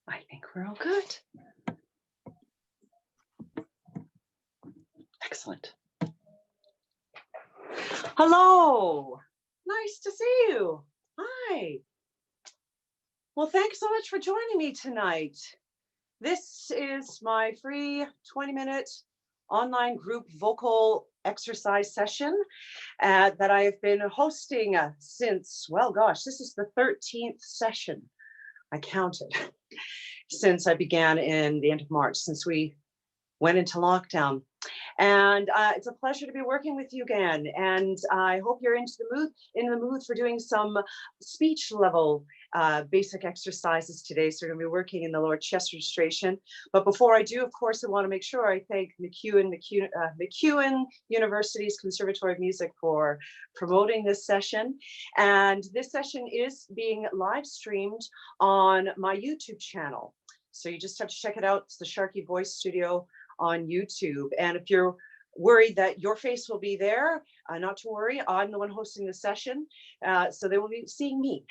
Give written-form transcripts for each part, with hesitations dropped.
I think we're all good. Excellent. Hello. Nice to see you. Hi. Well, thanks so much for joining me tonight. This is my free 20-minute online group vocal exercise session that I have been hosting since, well, gosh, this is the 13th session. I counted since I began in the end of March, since we went into lockdown. And it's a pleasure to be working with you again. And I hope you're in the mood for doing some speech level basic exercises today. So we're going to be working in the lower chest registration. But before I do, of course, I want to make sure I thank MacEwan University's Conservatory of Music for promoting this session. And this session is being live streamed on my YouTube channel. So you just have to check it out. It's the Sharkey Voice Studio on YouTube. And if you're worried that your face will be there, not to worry, I'm the one hosting the session. So they will be seeing me.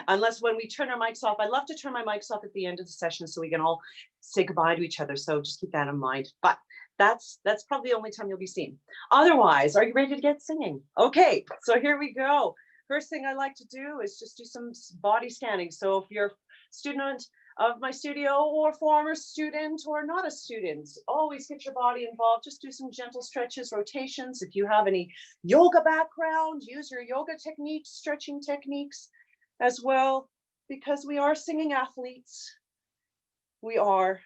Unless when we turn our mics off. I love to turn my mics off at the end of the session so we can all say goodbye to each other. So just keep that in mind. But that's probably the only time you'll be seen. Otherwise, are you ready to get singing? Okay, so here we go. First thing I like to do is just do some body scanning. So if you're a student of my studio or former student or not a student, always get your body involved. Just do some gentle stretches, rotations. If you have any yoga background, use your yoga techniques, stretching techniques as well, because we are singing athletes. We are.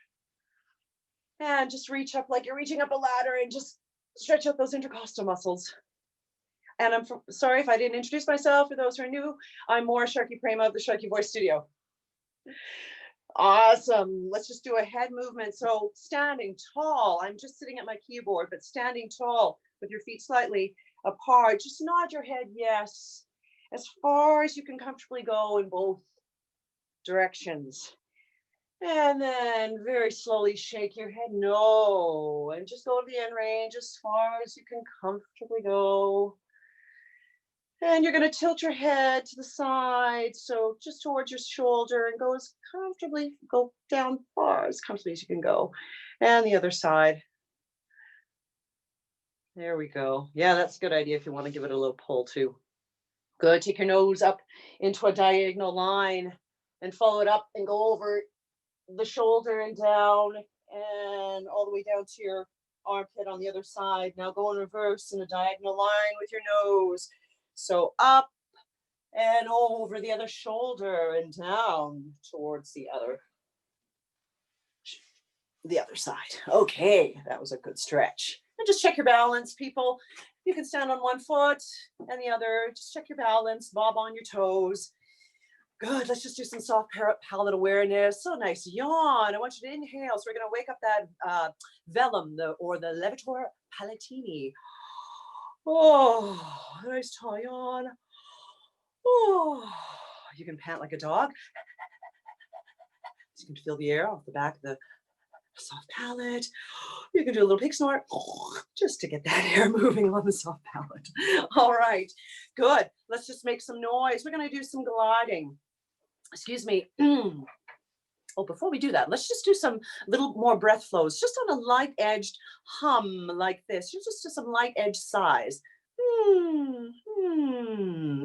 And just reach up like you're reaching up a ladder and just stretch out those intercostal muscles. And I'm sorry if I didn't introduce myself. For those who are new, I'm Maura Sharkey Prema of the Sharkey Voice Studio. Awesome. Let's just do a head movement. So standing tall. I'm just sitting at my keyboard, but standing tall with your feet slightly apart. Just nod your head yes, as far as you can comfortably go in both directions. And then very slowly shake your head no, and just go to the end range as far as you can comfortably go. And you're going to tilt your head to the side, so just towards your shoulder, and go down far as comfortably as you can go. And the other side. There we go. Yeah, that's a good idea if you want to give it a little pull too. Good. Take your nose up into a diagonal line and follow it up and go over the shoulder and down and all the way down to your armpit on the other side. Now go in reverse in a diagonal line with your nose. So up and over the other shoulder and down towards the other side. Okay, that was a good stretch. And just check your balance, people. You can stand on one foot and the other. Just check your balance, bob on your toes. Good, let's just do some soft palate awareness. So nice yawn. I want you to inhale. So we're gonna wake up that velum, or the levator palatini. Oh, nice tall yawn. Oh, you can pant like a dog. You can feel the air off the back of the soft palate. You can do a little pig snort just to get that air moving on the soft palate. All right, good. Let's just make some noise. We're going to do some gliding. Excuse me. Oh, before we do that, let's just do some little more breath flows, just on a light edged hum like this. Just do some light edge sighs.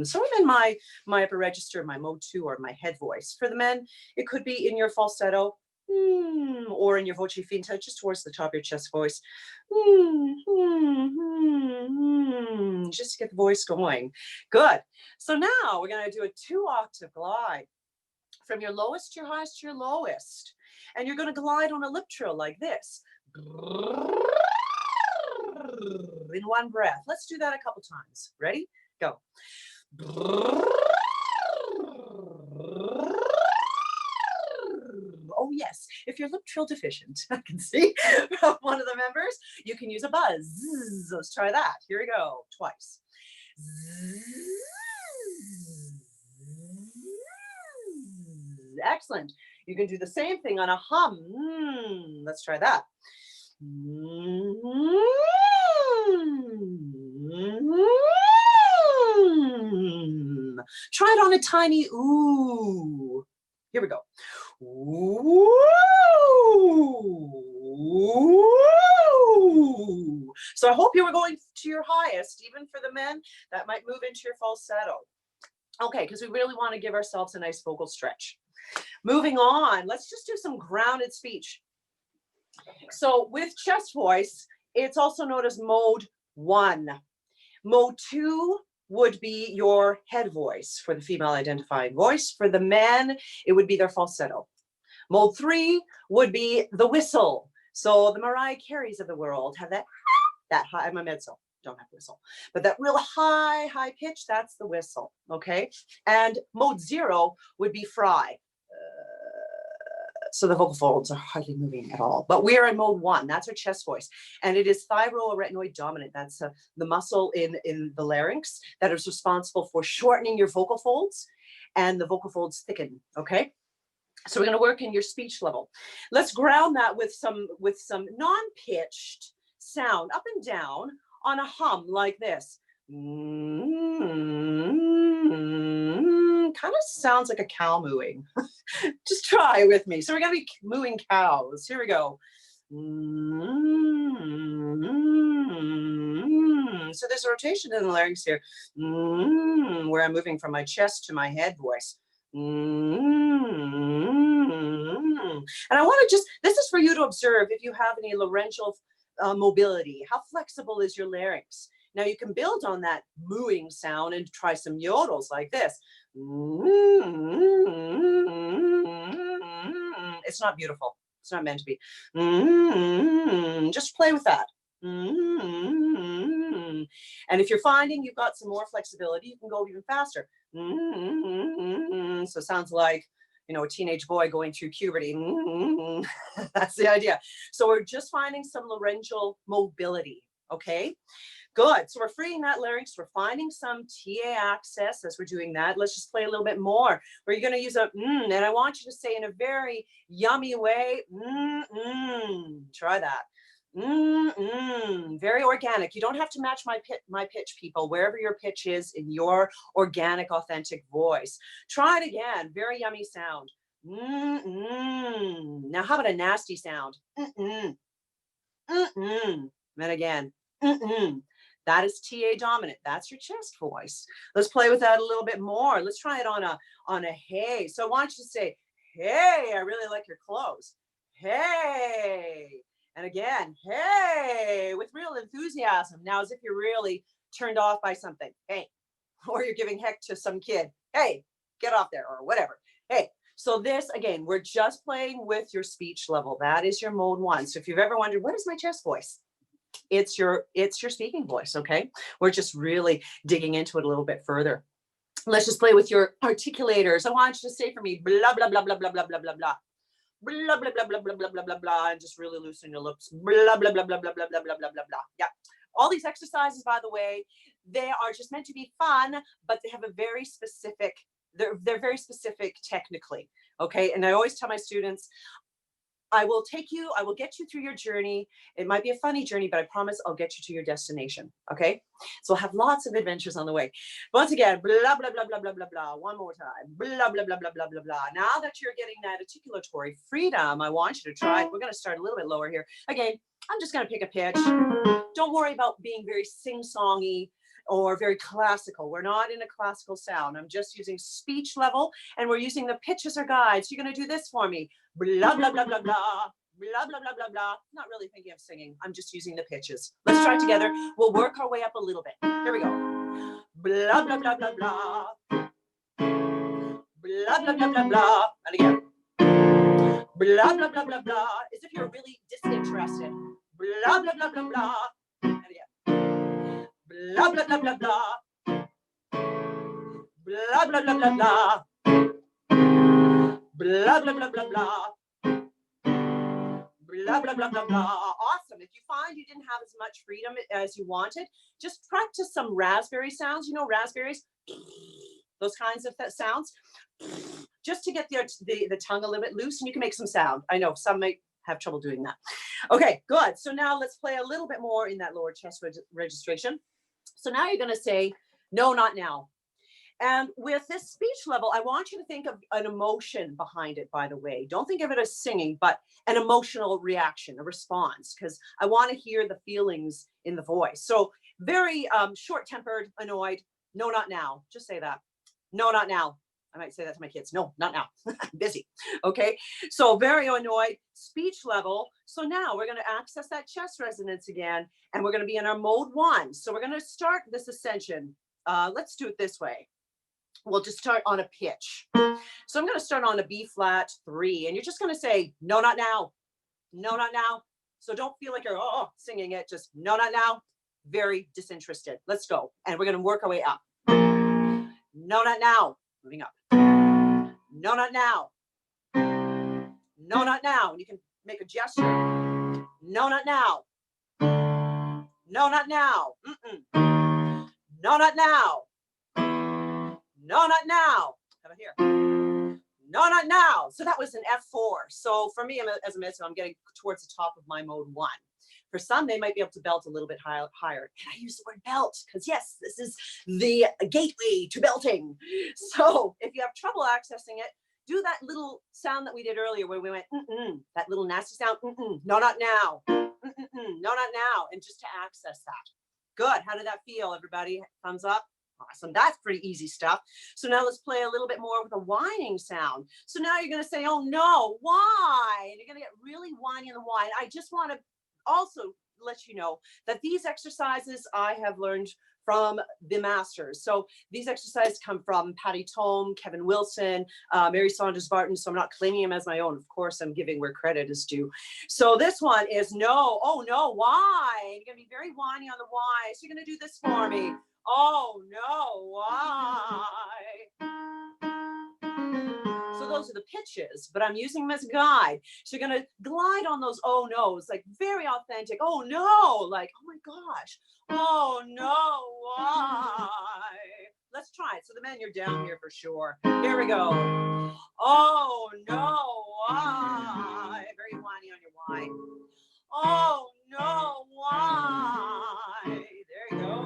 So I'm in my upper register, my mode 2, or my head voice. For the men, it could be in your falsetto, or in your voce finta, just towards the top of your chest voice. Just to get the voice going. Good. So now we're going to do a 2-octave glide from your lowest to your highest to your lowest. And you're going to glide on a lip trill like this. In one breath. Let's do that a couple times. Ready? Go. Oh yes, if you're lip trill deficient, I can see from one of the members, you can use a buzz. Let's try that. Here we go. Twice. Excellent. You can do the same thing on a hum. Let's try that. Try it on a tiny ooh. Here we go. Ooh. So I hope you were going to your highest, even for the men. That might move into your falsetto. Okay, because we really want to give ourselves a nice vocal stretch. Moving on, let's just do some grounded speech. So with chest voice, it's also known as mode 1. Mode 2 would be your head voice for the female identifying voice. For the men, it would be their falsetto. Mode 3 would be the whistle. So the Mariah Careys of the world have that high. I'm a mezzo, don't have whistle, but that real high pitch, that's the whistle, okay? And mode 0 would be fry. So the vocal folds are hardly moving at all, but we are in mode 1. That's our chest voice. And it is thyroarytenoid dominant. That's the muscle in the larynx that is responsible for shortening your vocal folds, and the vocal folds thicken, okay? So we're going to work in your speech level. Let's ground that with some non-pitched sound up and down on a hum like this. Kind of sounds like a cow mooing. Just try with me. So we're going to be mooing cows. Here we go. So there's a rotation in the larynx here, where I'm moving from my chest to my head voice. And I want to this is for you to observe if you have any laryngeal mobility. How flexible is your larynx? Now you can build on that mooing sound and try some yodels like this. It's not beautiful. It's not meant to be. Just play with that. And if you're finding you've got some more flexibility, you can go even faster. So it sounds like, you know, a teenage boy going through puberty. That's the idea. So we're just finding some laryngeal mobility, okay? Good. So we're freeing that larynx. We're finding some TA access as we're doing that. Let's just play a little bit more. We're going to use a and I want you to say in a very yummy way, try that. Very organic. You don't have to match my pitch, people, wherever your pitch is in your organic, authentic voice. Try it again. Very yummy sound. Now, how about a nasty sound? And again, That is TA dominant. That's your chest voice. Let's play with that a little bit more. Let's try it on a hey. So I want you to say, hey, I really like your clothes. Hey. And again, hey, with real enthusiasm. Now, as if you're really turned off by something. Hey. Or you're giving heck to some kid. Hey, get off there, or whatever. Hey. So this, again, we're just playing with your speech level. That is your mode 1. So if you've ever wondered, what is my chest voice? It's your speaking voice, okay? We're just really digging into it a little bit further. Let's just play with your articulators. I want you to say for me, blah, blah, blah, blah, blah, blah, blah, blah, blah. Blah, blah, blah, blah, blah, blah, blah, blah, blah, and just really loosen your lips. Blah, blah, blah, blah, blah, blah, blah, blah, blah, blah. Yeah. All these exercises, by the way, they are just meant to be fun, but they have a very specific, they're very specific technically, okay? And I always tell my students, I will get you through your journey. It might be a funny journey, but I promise I'll get you to your destination, okay? So we'll have lots of adventures on the way. Once again, blah, blah, blah, blah, blah, blah, blah. One more time, blah, blah, blah, blah, blah, blah, blah. Now that you're getting that articulatory freedom, I want you to try it. We're gonna start a little bit lower here. Again, I'm just gonna pick a pitch. Don't worry about being very sing-songy or very classical. We're not in a classical sound. I'm just using speech level, and we're using the pitch as our guide. So you're gonna do this for me. Blah, blah, blah, blah, blah, blah, blah, blah, blah, blah. Not really thinking of singing. I'm just using the pitches. Let's try it together. We'll work our way up a little bit. Here we go. Blah, blah, blah, blah, blah. Blah, blah, blah, blah, blah. And again. Blah, blah, blah, blah, blah. As if you're really disinterested. Blah, blah, blah, blah, blah. And again. Blah, blah, blah, blah, blah. Blah, blah, blah, blah, blah. Blah, blah, blah, blah, blah. Blah, blah, blah, blah, blah. Awesome. If you find you didn't have as much freedom as you wanted, just practice some raspberry sounds. You know, raspberries, those kinds of sounds, just to get the tongue a little bit loose, and you can make some sound. I know some might have trouble doing that. Okay, good. So now let's play a little bit more in that lower chest registration. So now you're going to say, no, not now. And with this speech level, I want you to think of an emotion behind it, by the way. Don't think of it as singing, but an emotional reaction, a response, because I want to hear the feelings in the voice. So very short-tempered, annoyed, no, not now. Just say that. No, not now. I might say that to my kids. No, not now. I'm busy. Okay. So very annoyed, speech level. So now we're going to access that chest resonance again, and we're going to be in our mode 1. So we're going to start this ascension. Let's do it this way. We'll just start on a pitch. So I'm going to start on a B flat 3, and you're just going to say, no, not now. No, not now. So don't feel like you're singing it. Just no, not now. Very disinterested. Let's go. And we're going to work our way up. No, not now. Moving up. No, not now. No, not now. And you can make a gesture. No, not now. No, not now. Mm-mm. No, not now. No, not now. How about here? No, not now. So that was an F4. So for me, as a mezzo, I'm getting towards the top of my mode 1. For some, they might be able to belt a little bit higher. And I use the word belt because, yes, this is the gateway to belting. So if you have trouble accessing it, do that little sound that we did earlier where we went, that little nasty sound, no, not now, no, not now, and just to access that. Good. How did that feel, everybody? Thumbs up. Awesome. That's pretty easy stuff. So now let's play a little bit more with a whining sound. So now you're going to say, oh no, why? And you're going to get really whiny in the whine. I just want to also let you know that these exercises I have learned from the masters. So these exercises come from Patty Tome, Kevin Wilson, Mary Saunders Barton. So I'm not claiming them as my own. Of course, I'm giving where credit is due. So this one is no, oh no, why? You're going to be very whiny on the why. So you're going to do this for me. Oh no, why? So those are the pitches, but I'm using them as a guide. So you're going to glide on those oh no's, like very authentic. Oh no, like, oh my gosh. Oh no, why? Let's try it. So the men, you're down here for sure. Here we go. Oh no, why? Very whiny on your why. Oh no, why? There you go.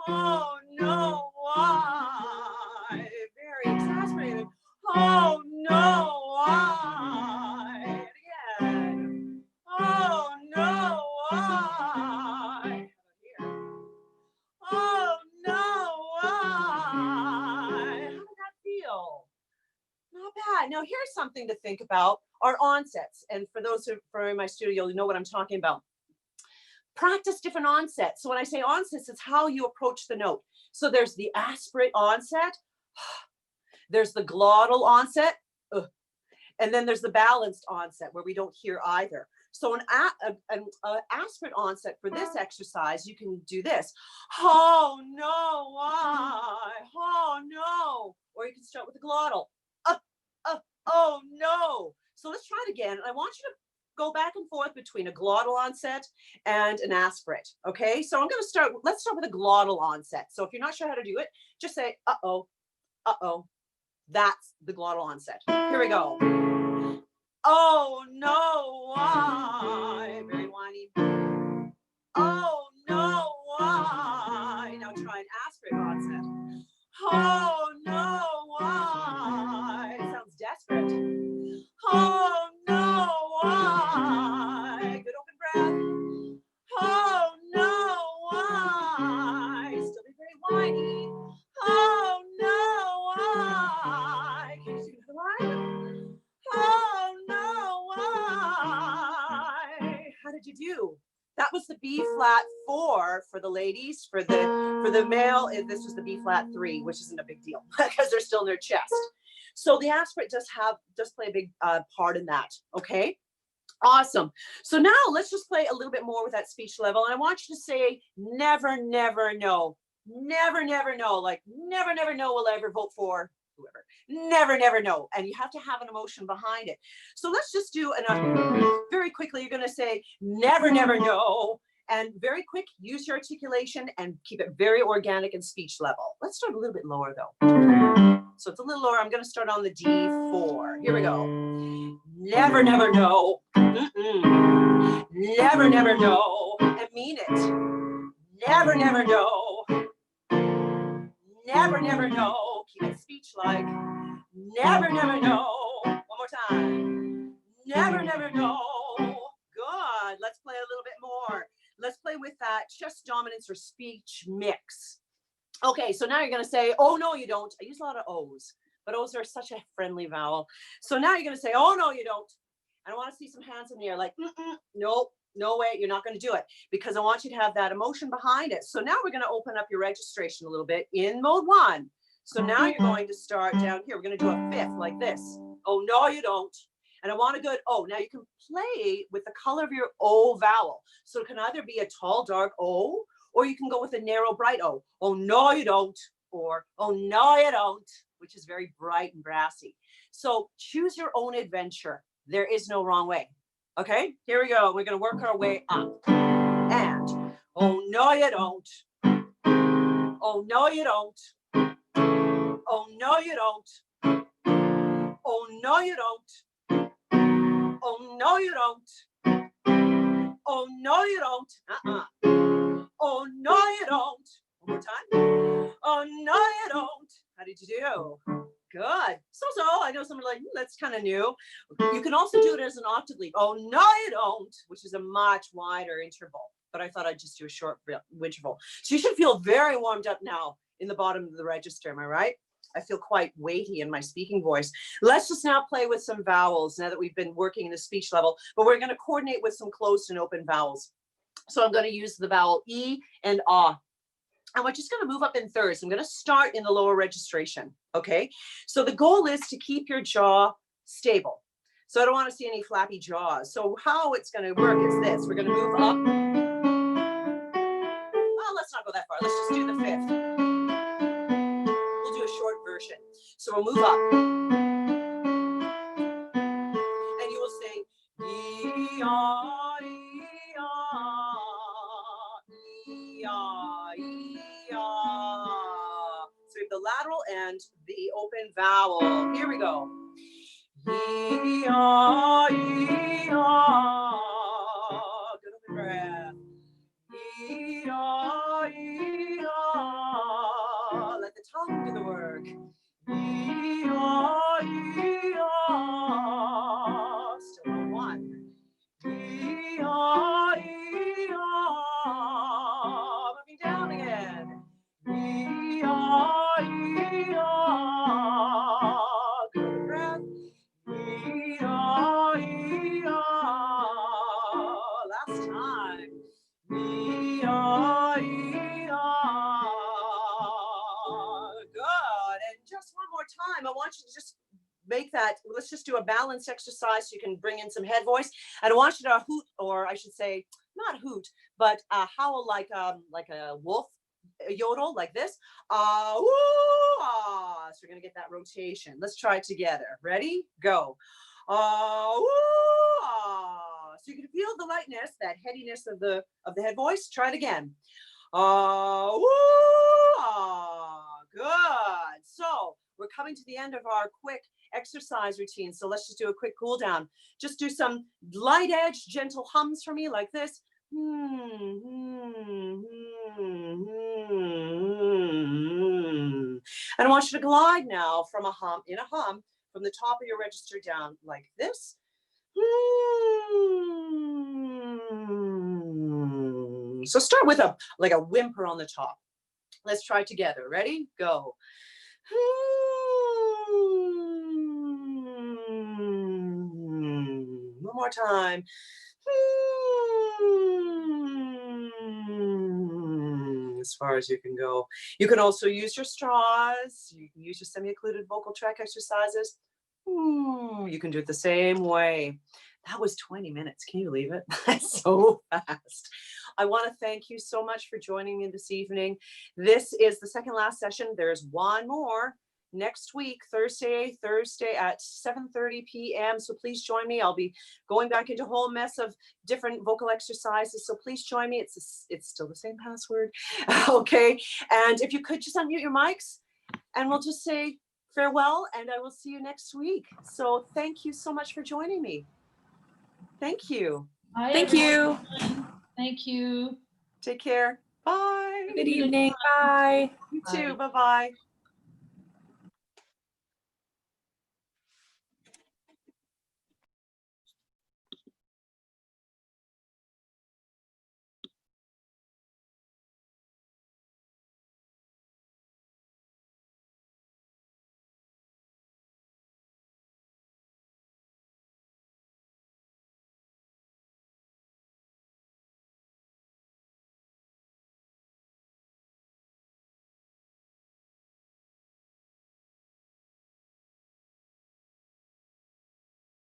Oh no, why? Very exasperated. Oh no, why? Again. Oh no, why? Oh no, why? How did that feel? Not bad. Now here's something to think about, our onsets. And for those who are in my studio, you know what I'm talking about. Practice different onsets. So when I say onsets, it's how you approach the note. So there's the aspirate onset, there's the glottal onset, and then there's the balanced onset where we don't hear either. So an aspirate onset for this exercise, you can do this. Oh no, why? Oh no. Or you can start with the glottal. Oh no. So let's try it again. I want you to go back and forth between a glottal onset and an aspirate. Okay, so I'm going to start, let's start with a glottal onset. So if you're not sure how to do it, just say, uh-oh. That's the glottal onset. Here we go. Oh no, why? Very whiny. Oh no, why? Now try an aspirate onset. Oh no, why? It sounds desperate. Oh no, why? Good open breath. Oh no, why? Still be very whiny. Oh no, why? Can you do the line? Oh no, why? How did you do? That was the B flat 4 for the ladies. For the male, this was the B flat 3, which isn't a big deal because they're still in their chest. So the aspirate does play a big part in that. Okay, awesome. So now let's just play a little bit more with that speech level. And I want you to say never, never, no. Never, never, no. Like never, never, no will I ever vote for whoever. Never, never, no. And you have to have an emotion behind it. So let's just do very quickly. You're going to say never, never, no. And very quick, use your articulation and keep it very organic and speech level. Let's start a little bit lower though. So it's a little lower. I'm going to start on the D4. Here we go. Never, never, no. Never, never, no. And mean it. Never, never, no. never, never know. Keep it speech-like. Never, never know. One more time. Never, never know. Good. Let's play a little bit more. Let's play with that chest dominance or speech mix. Okay, so now you're going to say, oh, no, you don't. I use a lot of O's, but O's are such a friendly vowel. So now you're going to say, oh, no, you don't. And I want to see some hands in the air like, nope, no way, you're not going to do it, because I want you to have that emotion behind it. So now we're going to open up your registration a little bit in mode 1. So now you're going to start down here. We're going to do a fifth like this. Oh, no, you don't. And I want a good O. Now you can play with the color of your O vowel. So it can either be a tall, dark O, or you can go with a narrow, bright O. Oh, no, you don't. Or, oh, no, you don't, which is very bright and brassy. So choose your own adventure. There is no wrong way. Okay, here we go. We're going to work our way up. And, oh, no, you don't. Oh, no, you don't. Oh, no, you don't. Oh, no, you don't. Oh, no, you don't. Oh, no, you don't. Oh, no, you don't. One more time. Oh, no, you don't. How did you do? Good. So, I know someone like, that's kind of new. You can also do it as an octave lead. Oh, no, you don't, which is a much wider interval. But I thought I'd just do a short interval. So you should feel very warmed up now in the bottom of the register. Am I right? I feel quite weighty in my speaking voice. Let's just now play with some vowels now that we've been working in the speech level, but we're going to coordinate with some closed and open vowels. So I'm going to use the vowel E and ah. And we're just going to move up in thirds. I'm going to start in the lower registration. Okay. So the goal is to keep your jaw stable. So I don't want to see any flappy jaws. So how it's going to work is this. We're going to move up. Oh, let's not go that far. Let's just do the fifth. We'll do a short version. So we'll move up. And you will sing E-ah, E-ah, E-ah, E-ah. So we have the lateral and the open vowel. Here we go. E-ah, E-ah. Good open breath. E-ah, E-ah. Let the tongue do the work. E-ah, E-ah. Still on 1. E-ah, E-ah. Moving down again. E-ah, E-ah. Good breath. E-ah, E-ah. Last time. E-ah, E-ah. Good. And just one more time, I want you to just make that, let's just do a balanced exercise so you can bring in some head voice. And I want you to hoot, or I should say, not hoot, but howl like a wolf, a yodel like this. Woo, ah. So we're going to get that rotation. Let's try it together. Ready? Go. Woo, ah. So you can feel the lightness, that headiness of the head voice. Try it again. Woo, ah. Good. So we're coming to the end of our quick exercise routine. So let's just do a quick cool down. Just do some light edge, gentle hums for me like this. And I want you to glide now from a hum, from the top of your register down like this. So start with a whimper on the top. Let's try together. Ready? Go. One more time. As far as you can go. You can also use your straws. You can use your semi-occluded vocal tract exercises. You can do it the same way. That was 20 minutes. Can you believe it? That's so fast. I want to thank you so much for joining me this evening. This is the second last session. There's one more next week, Thursday at 7:30 p.m. So please join me. I'll be going back into a whole mess of different vocal exercises. So please join me. It's still the same password. Okay. And if you could just unmute your mics and we'll just say farewell and I will see you next week. So thank you so much for joining me. Thank you. Thank you. Thank you. Take care. Bye. Good evening. Bye. You too. Bye-bye.